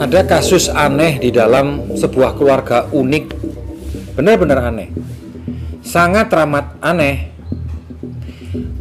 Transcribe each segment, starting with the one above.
Ada kasus aneh di dalam sebuah keluarga unik, benar-benar aneh, sangat teramat aneh.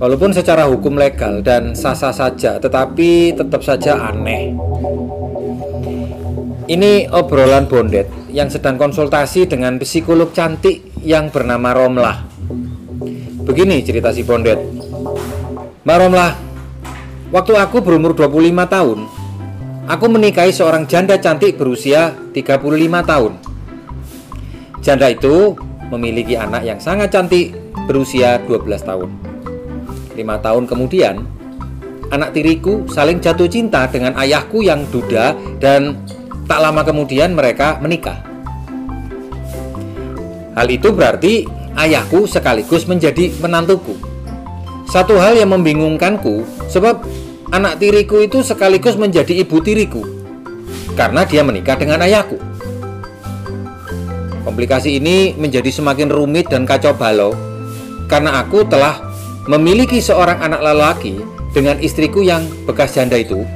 Walaupun secara hukum legal dan sah-sah saja, tetapi tetap saja aneh. Ini obrolan Bondet yang sedang konsultasi dengan psikolog cantik yang bernama Romlah. Begini cerita si Bondet. Mbak Romlah, waktu aku berumur 25 tahun, aku menikahi seorang janda cantik berusia 35 tahun. Janda itu memiliki anak yang sangat cantik berusia 12 tahun. 5 tahun kemudian, anak tiriku saling jatuh cinta dengan ayahku yang duda dan tak lama kemudian mereka menikah. Hal itu berarti ayahku sekaligus menjadi menantuku. Satu hal yang membingungkanku, sebab anak tiriku itu sekaligus menjadi ibu tiriku karena dia menikah dengan ayahku. Komplikasi ini menjadi semakin rumit dan kacau balau karena aku telah memiliki seorang anak lelaki dengan istriku yang bekas janda itu.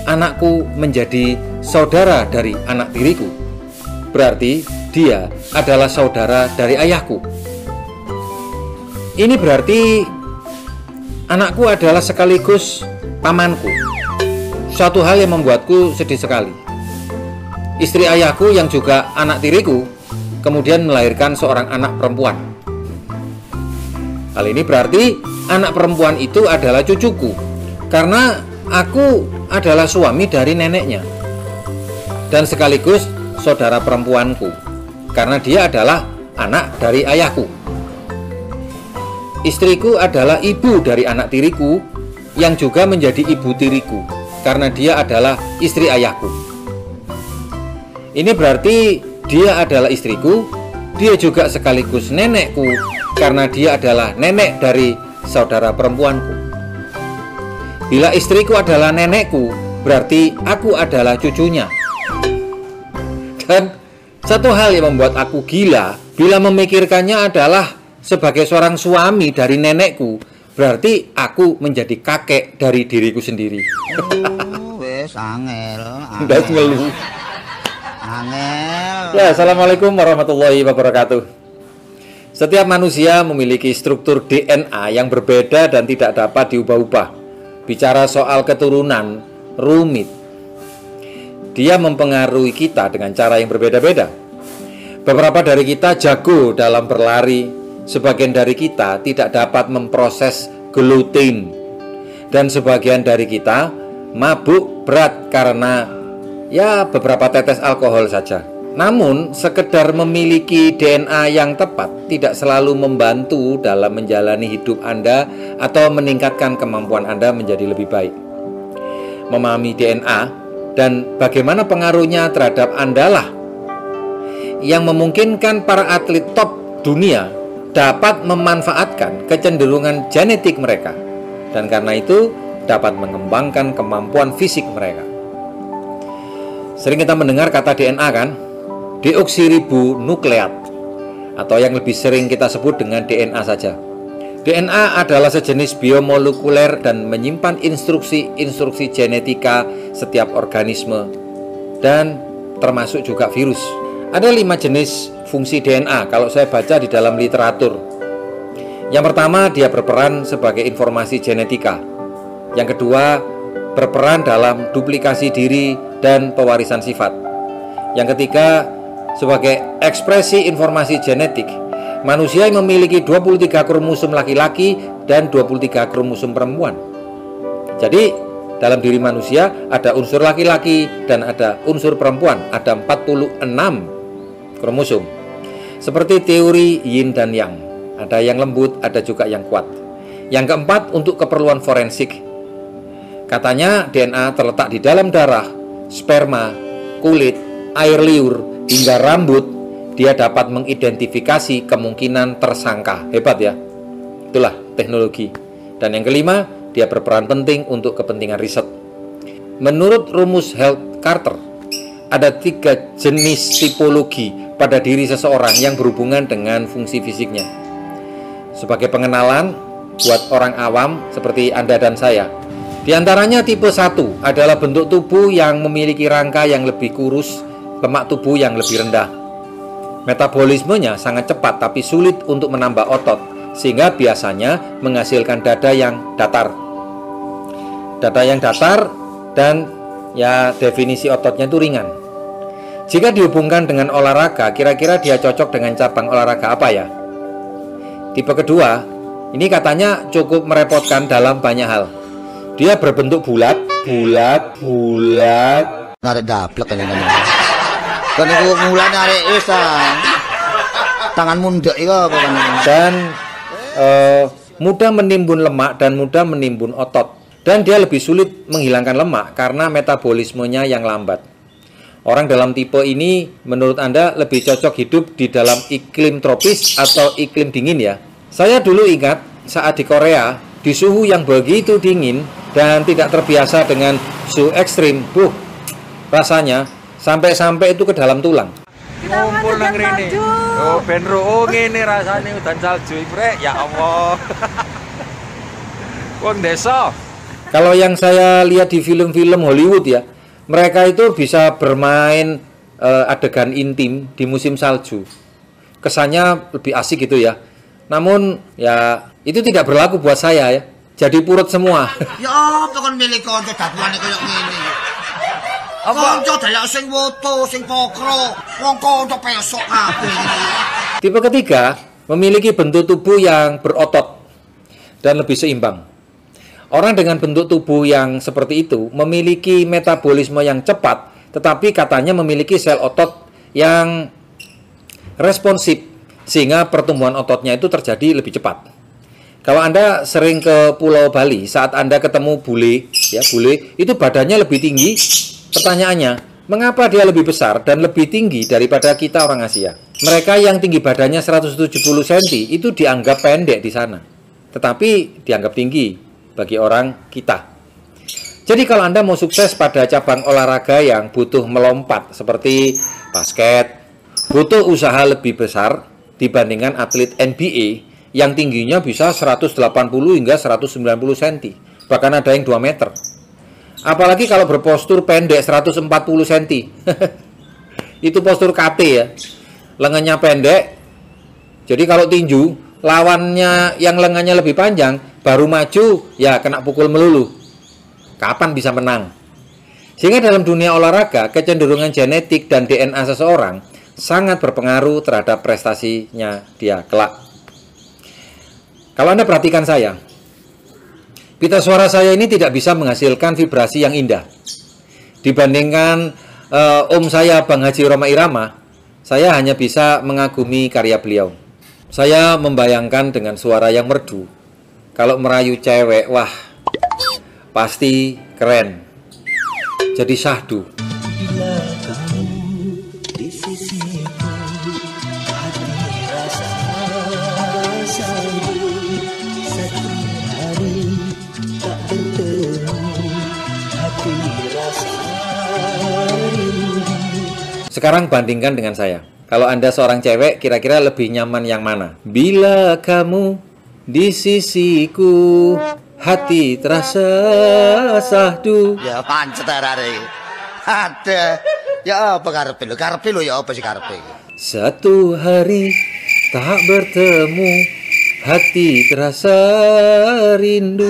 Anakku menjadi saudara dari anak tiriku. Berarti dia adalah saudara dari ayahku. Ini berarti anakku adalah sekaligus pamanku. Suatu hal yang membuatku sedih sekali. Istri ayahku yang juga anak tiriku kemudian melahirkan seorang anak perempuan. Hal ini berarti anak perempuan itu adalah cucuku, karena aku adalah suami dari neneknya, dan sekaligus saudara perempuanku, karena dia adalah anak dari ayahku. Istriku adalah ibu dari anak tiriku, yang juga menjadi ibu tiriku, karena dia adalah istri ayahku. Ini berarti dia adalah istriku, dia juga sekaligus nenekku, karena dia adalah nenek dari saudara perempuanku. Bila istriku adalah nenekku, berarti aku adalah cucunya. Dan satu hal yang membuat aku gila bila memikirkannya adalah sebagai seorang suami dari nenekku, berarti aku menjadi kakek dari diriku sendiri. Wes angel. Ndas ngeluh. Angel. Ya, assalamualaikum warahmatullahi wabarakatuh. Setiap manusia memiliki struktur DNA yang berbeda dan tidak dapat diubah-ubah. Bicara soal keturunan, rumit. Dia mempengaruhi kita dengan cara yang berbeda-beda. Beberapa dari kita jago dalam berlari, sebagian dari kita tidak dapat memproses gluten, dan sebagian dari kita mabuk berat karena beberapa tetes alkohol saja. Namun, sekedar memiliki DNA yang tepat tidak selalu membantu dalam menjalani hidup Anda atau meningkatkan kemampuan Anda menjadi lebih baik. Memahami DNA dan bagaimana pengaruhnya terhadap Anda lah yang memungkinkan para atlet top dunia dapat memanfaatkan kecenderungan genetik mereka, dan karena itu dapat mengembangkan kemampuan fisik mereka. Sering kita mendengar kata DNA kan? Deoksiribonukleat, atau yang lebih sering kita sebut dengan DNA saja. DNA adalah sejenis biomolekuler dan menyimpan instruksi-instruksi genetika setiap organisme, dan termasuk juga virus. Ada 5 jenis fungsi DNA kalau saya baca di dalam literatur. Yang pertama, dia berperan sebagai informasi genetika. Yang kedua, berperan dalam duplikasi diri dan pewarisan sifat. Yang ketiga, sebagai ekspresi informasi genetik. Manusia yang memiliki 23 kromosom laki-laki dan 23 kromosom perempuan. Jadi, dalam diri manusia ada unsur laki-laki dan ada unsur perempuan, ada 46 kromosom. Seperti teori yin dan yang, ada yang lembut, ada juga yang kuat. Yang keempat, untuk keperluan forensik. Katanya DNA terletak di dalam darah, sperma, kulit, air liur, hingga rambut. Dia dapat mengidentifikasi kemungkinan tersangka. Hebat ya. Itulah teknologi. Dan yang kelima, dia berperan penting untuk kepentingan riset. Menurut rumus Heath-Carter, ada 3 jenis tipologi pada diri seseorang yang berhubungan dengan fungsi fisiknya. Sebagai pengenalan buat orang awam seperti Anda dan saya, Di antaranya tipe 1 adalah bentuk tubuh yang memiliki rangka yang lebih kurus, lemak tubuh yang lebih rendah. Metabolismenya sangat cepat tapi sulit untuk menambah otot, sehingga biasanya menghasilkan dada yang datar. Dada yang datar dan ya definisi ototnya itu ringan. Jika dihubungkan dengan olahraga, kira-kira dia cocok dengan cabang olahraga apa ya? Tipe kedua, ini katanya cukup merepotkan dalam banyak hal. Dia berbentuk bulat. Narik daplek kan ini. Kan aku mulai narik tangan mundek itu apa kan? Dan mudah menimbun lemak dan mudah menimbun otot. Dan dia lebih sulit menghilangkan lemak karena metabolismenya yang lambat. Orang dalam tipe ini menurut Anda lebih cocok hidup di dalam iklim tropis atau iklim dingin ya? Saya dulu ingat saat di Korea, di suhu yang begitu dingin dan tidak terbiasa dengan suhu ekstrim, rasanya sampai-sampai itu ke dalam tulang. Ngumpul nang rene. Oh, ben ro ngene rasane udan salju iki, Rek. Ya Allah. Wong desa. Kalau yang saya lihat di film-film Hollywood ya, mereka itu bisa bermain adegan intim di musim salju. Kesannya lebih asik gitu ya. Namun ya itu tidak berlaku buat saya ya. Jadi purut semua. Ya apa kan milih kanca daduane koyo ngene. Apa kanca dayak sing woto, sing pokro, wong kanca pesok kabeh. Tipe ketiga memiliki bentuk tubuh yang berotot dan lebih seimbang. Orang dengan bentuk tubuh yang seperti itu memiliki metabolisme yang cepat, tetapi katanya memiliki sel otot yang responsif, sehingga pertumbuhan ototnya itu terjadi lebih cepat. Kalau Anda sering ke Pulau Bali, saat Anda ketemu bule, ya bule itu badannya lebih tinggi. Pertanyaannya, mengapa dia lebih besar dan lebih tinggi daripada kita orang Asia? Mereka yang tinggi badannya 170 cm itu dianggap pendek di sana, tetapi dianggap tinggi bagi orang kita. Jadi kalau Anda mau sukses pada cabang olahraga yang butuh melompat seperti basket, butuh usaha lebih besar dibandingkan atlet NBA yang tingginya bisa 180 hingga 190 cm, bahkan ada yang 2 meter. Apalagi kalau berpostur pendek 140 cm. Itu postur KT ya. Lengannya pendek. Jadi kalau tinju, lawannya yang lengannya lebih panjang, baru maju, ya kena pukul melulu. Kapan bisa menang? Sehingga dalam dunia olahraga, kecenderungan genetik dan DNA seseorang sangat berpengaruh terhadap prestasinya dia kelak. Kalau Anda perhatikan saya, pita suara saya ini tidak bisa menghasilkan vibrasi yang indah. Dibandingkan om saya Bang Haji Roma Irama, saya hanya bisa mengagumi karya beliau. Saya membayangkan dengan suara yang merdu. Kalau merayu cewek, wah, pasti keren. Jadi syahdu. Sekarang bandingkan dengan saya. Kalau Anda seorang cewek, kira-kira lebih nyaman yang mana? Bila kamu di sisiku, hati terasa sahdu. Ya pancet arek. Ada. Ya apa karepe lho? Karepe lho ya apa sih karepe? Satu hari tak bertemu, hati terasa rindu.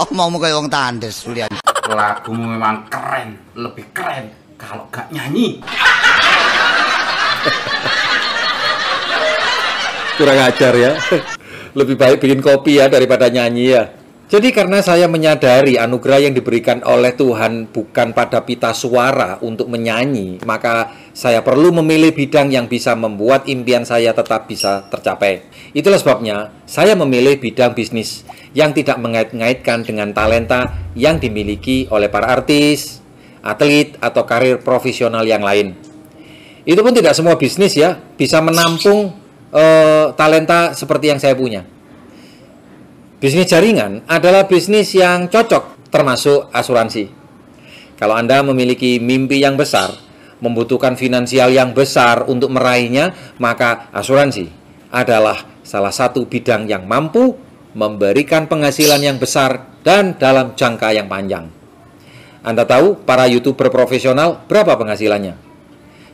Omongmu kayak wong tandes Julian. Lagumu memang keren, lebih keren kalau gak nyanyi. Kurang ajar ya. Lebih baik bikin kopi ya daripada nyanyi ya. Jadi karena saya menyadari anugerah yang diberikan oleh Tuhan bukan pada pita suara untuk menyanyi, maka saya perlu memilih bidang yang bisa membuat impian saya tetap bisa tercapai. Itulah sebabnya saya memilih bidang bisnis yang tidak mengait-ngaitkan dengan talenta yang dimiliki oleh para artis, atlet, atau karir profesional yang lain. Itu pun tidak semua bisnis ya bisa menampung talenta seperti yang saya punya. Bisnis jaringan adalah bisnis yang cocok, termasuk asuransi. Kalau Anda memiliki mimpi yang besar, membutuhkan finansial yang besar untuk meraihnya, maka asuransi adalah salah satu bidang yang mampu memberikan penghasilan yang besar dan dalam jangka yang panjang. Anda tahu para YouTuber profesional berapa penghasilannya?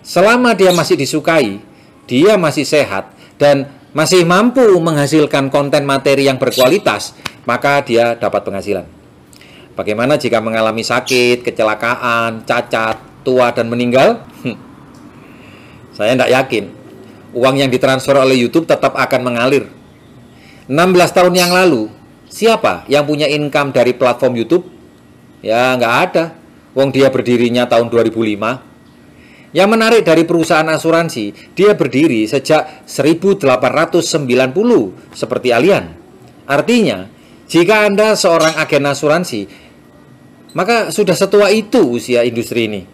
Selama dia masih disukai, dia masih sehat, dan masih mampu menghasilkan konten materi yang berkualitas, maka dia dapat penghasilan. Bagaimana jika mengalami sakit, kecelakaan, cacat, tua, dan meninggal? Saya tidak yakin. Uang yang ditransfer oleh YouTube tetap akan mengalir. 16 tahun yang lalu, siapa yang punya income dari platform YouTube? Ya, nggak ada. Wong dia berdirinya tahun 2005. Yang menarik dari perusahaan asuransi, dia berdiri sejak 1890, seperti Allianz. Artinya, jika Anda seorang agen asuransi, maka sudah setua itu usia industri ini.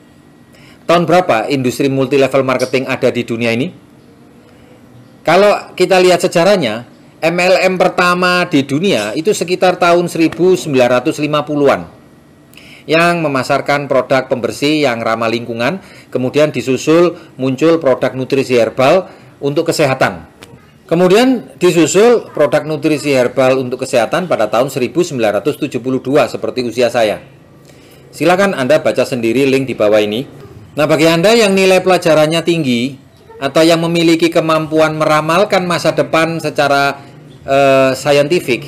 Tahun berapa industri multi-level marketing ada di dunia ini? Kalau kita lihat sejarahnya, MLM pertama di dunia itu sekitar tahun 1950-an, yang memasarkan produk pembersih yang ramah lingkungan, kemudian disusul muncul produk nutrisi herbal untuk kesehatan. Kemudian disusul produk nutrisi herbal untuk kesehatan pada tahun 1972, seperti usia saya. Silakan Anda baca sendiri link di bawah ini. Nah, bagi Anda yang nilai pelajarannya tinggi, atau yang memiliki kemampuan meramalkan masa depan secara saintifik,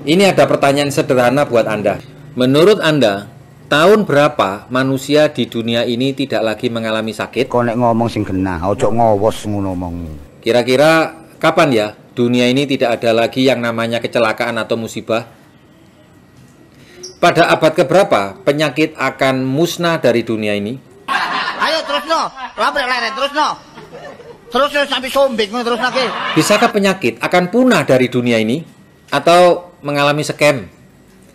ini ada pertanyaan sederhana buat Anda. Menurut Anda, tahun berapa manusia di dunia ini tidak lagi mengalami sakit? Kok nek ngomong sing genah, ojo ngowos ngono ngomong. Kira-kira kapan ya dunia ini tidak ada lagi yang namanya kecelakaan atau musibah? Pada abad keberapa penyakit akan musnah dari dunia ini? Ayo terus no, leret terus no. Terus sampai sombing terus lagi. Bisakah penyakit akan punah dari dunia ini atau mengalami scam?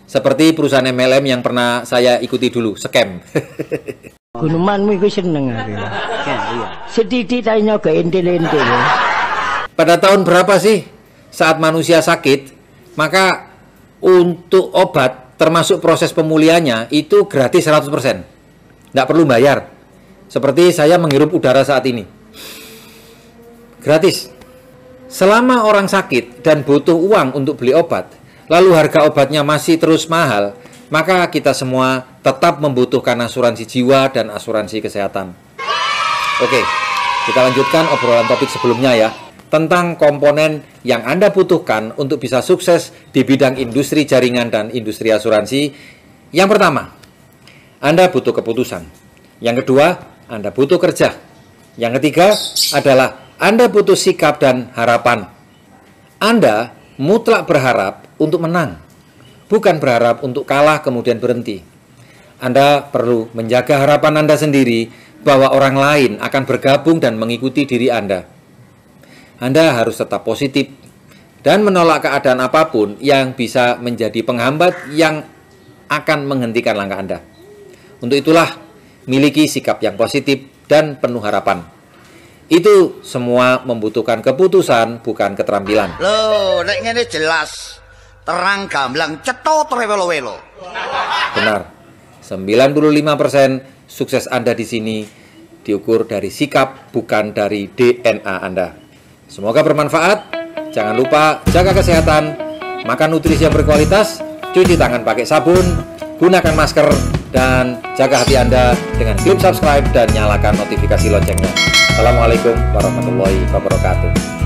Seperti perusahaan MLM yang pernah saya ikuti dulu, scam. Gunumanmu iku seneng aku. Iya. Sedidik ta nyoga entil-entil. Pada tahun berapa sih saat manusia sakit, maka untuk obat termasuk proses pemulihannya itu gratis 100%. Nggak perlu bayar. Seperti saya menghirup udara saat ini. Gratis. Selama orang sakit dan butuh uang untuk beli obat, lalu harga obatnya masih terus mahal, maka kita semua tetap membutuhkan asuransi jiwa dan asuransi kesehatan. Oke, kita lanjutkan obrolan topik sebelumnya ya, tentang komponen yang Anda butuhkan untuk bisa sukses di bidang industri jaringan dan industri asuransi. Yang pertama, Anda butuh keputusan. Yang kedua, Anda butuh kerja. Yang ketiga adalah Anda butuh sikap dan harapan. Anda mutlak berharap untuk menang, bukan berharap untuk kalah kemudian berhenti. Anda perlu menjaga harapan Anda sendiri bahwa orang lain akan bergabung dan mengikuti diri Anda. Anda harus tetap positif dan menolak keadaan apapun yang bisa menjadi penghambat yang akan menghentikan langkah Anda. Untuk itulah, miliki sikap yang positif dan penuh harapan. Itu semua membutuhkan keputusan, bukan keterampilan. Loh, nek ngene jelas, terang gamblang, cetha trewelo-welo. Benar. 95% sukses Anda di sini diukur dari sikap, bukan dari DNA Anda. Semoga bermanfaat. Jangan lupa jaga kesehatan, makan nutrisi yang berkualitas, cuci tangan pakai sabun, gunakan masker, dan jaga hati Anda dengan klik subscribe dan nyalakan notifikasi loncengnya. Assalamualaikum warahmatullahi wabarakatuh.